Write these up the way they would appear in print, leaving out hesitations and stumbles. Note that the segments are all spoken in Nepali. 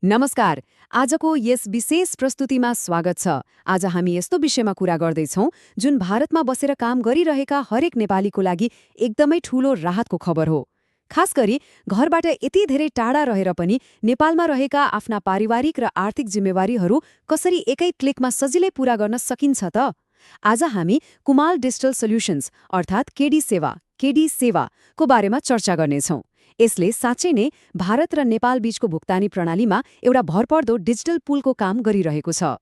नमस्कार। आजको यस विशेष प्रस्तुतिमा स्वागत छ। आज हामी यस्तो विषयमा कुरा गर्दैछौं जुन भारतमा बसेर काम गरिरहेका हरेक नेपालीको लागि एकदमै ठूलो राहतको खबर हो। खास गरी घरबाट यति धेरै टाढा रहेर पनि नेपालमा रहेका आफ्ना पारिवारिक र आर्थिक जिम्मेवारीहरू कसरी एकै क्लिकमा सजिलै पूरा गर्न सकिन्छ त? आज हामी कुमाल डिजिटल सोल्युशन्स अर्थात् केडी सेवाको बारेमा चर्चा गर्नेछौं। यसले साँच्चै नै भारत र नेपाल बीचको भुक्तानी प्रणालीमा एउटा भरपर्दो डिजिटल पुलको काम गरिरहेको छ।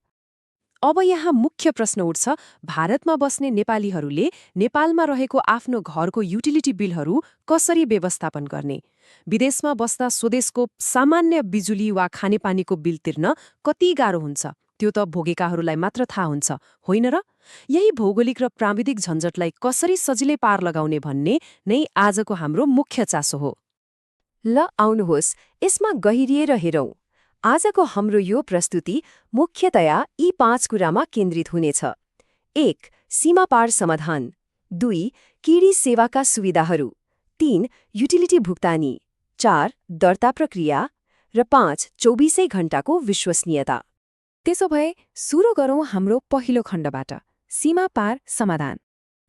अब यहाँ मुख्य प्रश्न उठ्छ, भारतमा बस्ने नेपालीहरूले नेपालमा रहेको आफ्नो घरको युटिलिटी बिलहरू कसरी व्यवस्थापन गर्ने? विदेशमा बस्दा स्वदेशको सामान्य बिजुली वा खानेपानीको बिल तिर्न कति गाह्रो हुन्छ? त्यो त भोगेकाहरूलाई मात्र थाहा हुन्छ, होइन र? यही भौगोलिक र प्राविधिक झन्झटलाई कसरी सजिलै पार लगाउने भन्ने नै आजको हाम्रो मुख्य चासो हो। ल आउनुहोस्, यसमा गहिरिएर हेरौँ। आजको हाम्रो यो प्रस्तुति मुख्यतया यी 5 कुरामा केन्द्रित हुनेछ। 1. सीमापार समाधान। 2. केडी सेवाका सुविधाहरू। 3. युटिलिटी भुक्तानी। 4. दर्ता प्रक्रिया। र 5. 24 घण्टाको विश्वसनीयता। त्यसो भए सुरु गरौँ हाम्रो पहिलो खण्डबाट, सीमापार समाधान।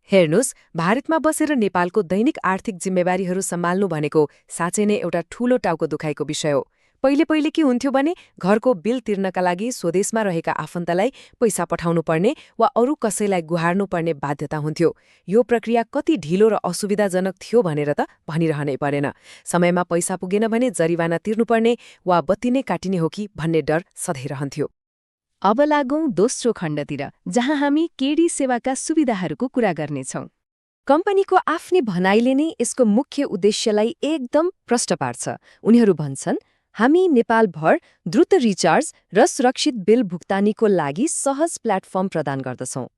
हेर्नुस्, भारतमा बसेर नेपालको दैनिक आर्थिक जिम्मेवारीहरू सम्हाल्नु भनेको साँच्चै नै एउटा ठूलो टाउको दुखाइको विषय हो। पहिले के हुन्थ्यो भने घरको बिल तिर्नका लागि स्वदेशमा रहेका आफन्तलाई पैसा पठाउनु पर्ने वा अरू कसैलाई गुहार्नु पर्ने बाध्यता हुन्थ्यो। यो प्रक्रिया कति ढिलो र असुविधाजनक थियो भनेर त भनिरहनै परेन। समयमा पैसा पुगेन भने जरिवाना तिर्नुपर्ने वा बत्ती नै काटिने हो कि भन्ने डर सधैँ रहन्थ्यो। अब लागौँ दोस्रो खण्डतिर, जहाँ हामी केडी सेवाका सुविधाहरूको कुरा गर्नेछौँ। कम्पनीको आफ्नै भनाइले नै यसको मुख्य उद्देश्यलाई एकदम प्रष्ट पार्छ। उनीहरू भन्छन्, हामी नेपालभर द्रुत रिचार्ज र सुरक्षित बिल भुक्तानीको लागि सहज प्लेटफर्म प्रदान गर्दछौँ।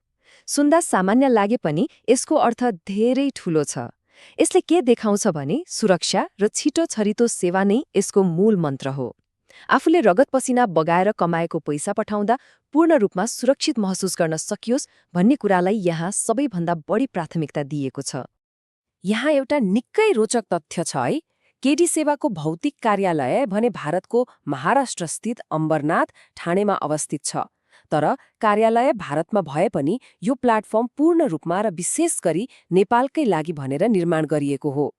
सुन्दा सामान्य लागे पनि यसको अर्थ धेरै ठूलो छ। यसले के देखाउँछ भने सुरक्षा र छिटो छरितो सेवा नै यसको मूल मन्त्र हो। आफूले रगत पसिना बगाएर कमाएको पैसा पठाउँदा पूर्ण रूपमा सुरक्षित महसुस गर्न सकियोस् भन्ने कुरालाई यहाँ सबैभन्दा बढी प्राथमिकता दिएको छ। यहाँ एउटा निकै रोचक तथ्य छ है। केडी सेवाको भौतिक कार्यालय भने भारतको महाराष्ट्रस्थित अम्बरनाथ, ठाणेमा अवस्थित छ। तर कार्यालय भारतमा भए पनि यो प्लेटफर्म पूर्ण रूपमा र विशेष गरी नेपालकै लागि भनेर निर्माण गरिएको हो।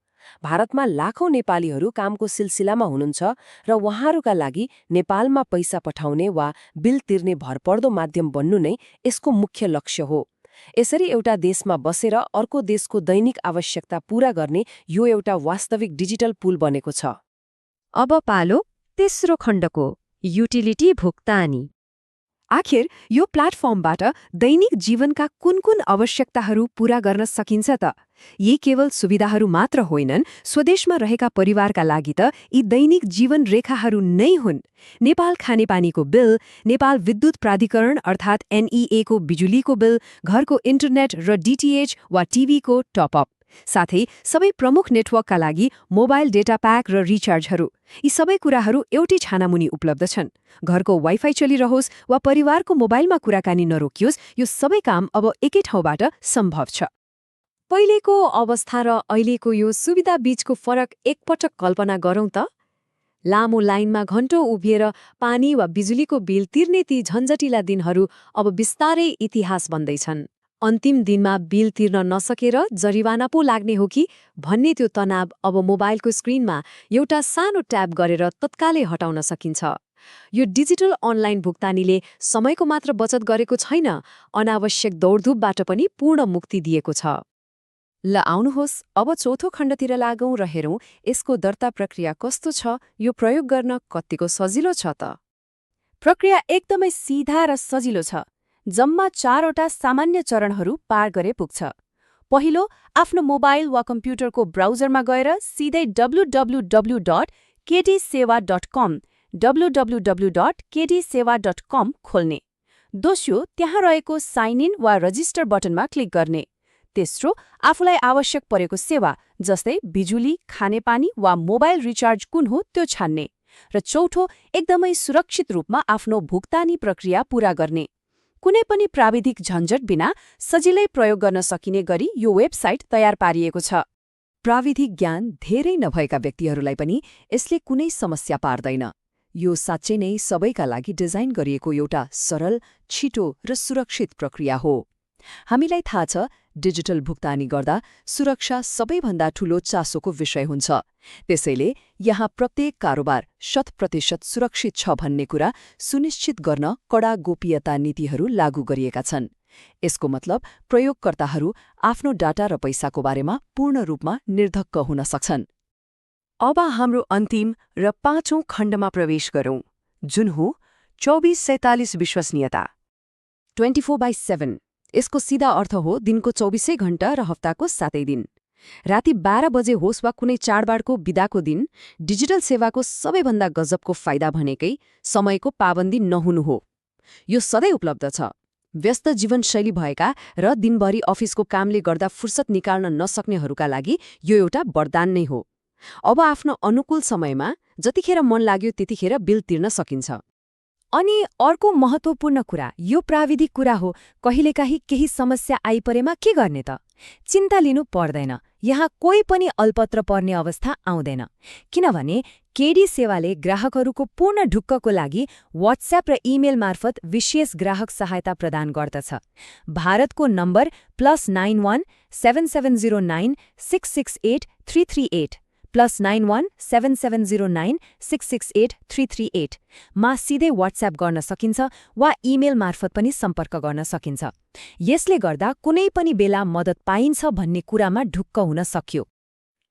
भारतमा लाखौं नेपालीहरू कामको सिलसिलामा हुनुहुन्छ र उहाँहरूका लागि नेपालमा पैसा पठाउने वा बिल तिर्ने भरपर्दो माध्यम बन्नु नै यसको मुख्य लक्ष्य हो। यसरी एउटा देशमा बसेर अर्को देशको दैनिक आवश्यकता पूरा गर्ने यो एउटा वास्तविक डिजिटल पुल बनेको छ। अब पालो तेस्रो खण्डको, युटिलिटी भुक्तानी। आखिर यो प्लेटफर्मबाट दैनिक जीवनका कुन आवश्यकताहरू पूरा गर्न सकिन्छ त? यी केवल सुविधाहरू मात्र होइनन्, स्वदेशमा रहेका परिवारका लागि त यी दैनिक जीवन रेखाहरू नै हुन्। नेपाल खानेपानीको बिल, नेपाल विद्युत प्राधिकरण अर्थात् NEA को बिजुलीको बिल, घरको इन्टरनेट र DTH वा टिभीको टपअप, साथै सबै प्रमुख नेटवर्कका लागि मोबाइल डेटा प्याक र रिचार्जहरू। यी सबै कुराहरू एउटै छानामुनि उपलब्ध छन्। घरको वाइफाई चलिरहोस् वा परिवारको मोबाइलमा कुराकानी नरोकियोस्, यो सबै काम अब एकै ठाउँबाट सम्भव छ। पहिलेको अवस्था र अहिलेको यो सुविधा बीचको फरक एकपटक कल्पना गरौँ त। लामो लाइनमा घण्टौं उभिएर पानी वा बिजुलीको बिल तिर्ने ती झन्झटिला दिनहरू अब बिस्तारै इतिहास बन्दैछन्। अन्तिम दिनमा बिल तिर्न नसकेर जरिवाना पो लाग्ने हो कि भन्ने त्यो तनाव अब मोबाइलको स्क्रिनमा एउटा सानो ट्याब गरेर तत्कालै हटाउन सकिन्छ। यो डिजिटल अनलाइन भुक्तानीले समयको मात्र बचत गरेको छैन, अनावश्यक दौडधुपबाट पनि पूर्ण मुक्ति दिएको छ। ल आउनुहोस्, अब चौथो खण्डतिर लागौँ र हेरौँ यसको दर्ता प्रक्रिया कस्तो छ, यो प्रयोग गर्न कतिको सजिलो छ त। प्रक्रिया एकदमै सिधा र सजिलो छ। जम्मा 4वटा सामान्य चरणहरू पार गरे पुग्छ। पहिलो, आफ्नो मोबाइल वा कम्प्युटरको ब्राउजरमा गएर सिधै www.kdsewa.com खोल्ने। दोस्रो, त्यहाँ रहेको साइन इन वा रजिस्टर बटनमा क्लिक गर्ने। तेस्रो, आफूलाई आवश्यक परेको सेवा जस्तै बिजुली, खानेपानी वा मोबाइल रिचार्ज कुन हो त्यो छान्ने। र चौथो, एकदमै सुरक्षित रूपमा आफ्नो भुक्तानी प्रक्रिया पूरा गर्ने। कुनै पनि प्राविधिक झन्झट बिना सजिलै प्रयोग गर्न सकिने गरी यो वेबसाइट तयार पारिएको छ। प्राविधिक ज्ञान धेरै नभएका व्यक्तिहरूलाई पनि यसले कुनै समस्या पार्दैन। यो साँच्चै नै सबैका लागि डिजाइन गरिएको एउटा सरल, छिटो र सुरक्षित प्रक्रिया हो। हामीलाई थाहा छ, डिजिटल भुक्तानी गर्दा सुरक्षा सबैभन्दा ठूलो चासोको विषय हुन्छ। त्यसैले यहाँ प्रत्येक कारोबार 100% सुरक्षित छ भन्ने कुरा सुनिश्चित गर्न कडा गोपनीयता नीतिहरू लागू गरिएका छन्। यसको मतलब प्रयोगकर्ताहरू आफ्नो डाटा र पैसाको बारेमा पूर्ण रूपमा निर्धक्क हुन सक्छन्। अब हाम्रो अन्तिम र 5औं खण्डमा प्रवेश गरौं, जुन हो 24/47 विश्वसनीयता। 24/7 यसको सीधा अर्थ हो दिनको 24 घण्टा र हप्ताको 7 दिन। राति 12 बजे होस् वा कुनै चाडबाडको बिदाको दिन, डिजिटल सेवाको सबैभन्दा गजबको फाइदा भनेकै समयको पाबन्दी नहुनु हो। यो सधैँ उपलब्ध छ। व्यस्त जीवनशैली भएका र दिनभरि अफिसको कामले गर्दा फुर्सद निकाल्न नसक्नेहरूका लागि यो एउटा वरदान नै हो। अब आफ्नो अनुकूल समयमा जतिखेर मन लाग्यो त्यतिखेर बिल तिर्न सकिन्छ। अनि अर्को महत्त्वपूर्ण कुरा यो प्राविधिक कुरा हो। कहिलेकाहीँ केही समस्या आइपरेमा के गर्ने त? चिन्ता लिनु पर्दैन। यहाँ कोही पनि अल्पत्र पर्ने अवस्था आउँदैन, किनभने केडी सेवाले ग्राहकहरूको पूर्ण ढुक्कको लागि व्हाट्सएप र इमेल मार्फत विशेष ग्राहक सहायता प्रदान गर्दछ। भारतको नम्बर +91 7709 668 338 +91 7709 668 338 मा सिधै व्हाट्सएप गर्न सकिन्छ वा इमेल मार्फत पनि सम्पर्क गर्न सकिन्छ। यसले गर्दा कुनै पनि बेला मद्दत पाइन्छ भन्ने कुरामा ढुक्क हुन सक्यो।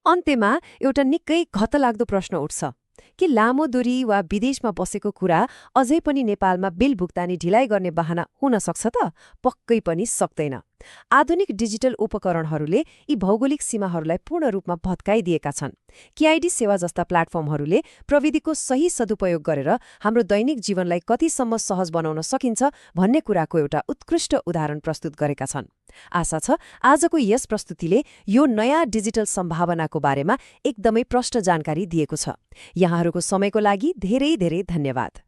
अन्त्यमा एउटा निकै घतलाग्दो प्रश्न उठ्छ कि लामो दूरी वा विदेशमा बसेको कुरा अझै पनि नेपालमा बिल भुक्तानी ढिलाइ गर्ने बहाना हुन सक्छ त? पक्कै पनि सक्दैन। आधुनिक डिजिटल उपकरणहरूले यी भौगोलिक सीमाहरूलाई पूर्ण रूपमा भत्काइदिएका छन्। केआइडी सेवा जस्ता प्लेटफर्महरूले प्रविधिको सही सदुपयोग गरेर हाम्रो दैनिक जीवनलाई कतिसम्म सहज बनाउन सकिन्छ भन्ने कुराको एउटा उत्कृष्ट उदाहरण प्रस्तुत गरेका छन्। आशा छ आजको यस प्रस्तुतिले यो नयाँ डिजिटल सम्भावनाको बारेमा एकदमै प्रष्ट जानकारी दिएको छ। यहाँहरूको समयको लागि धेरै धेरै धन्यवाद।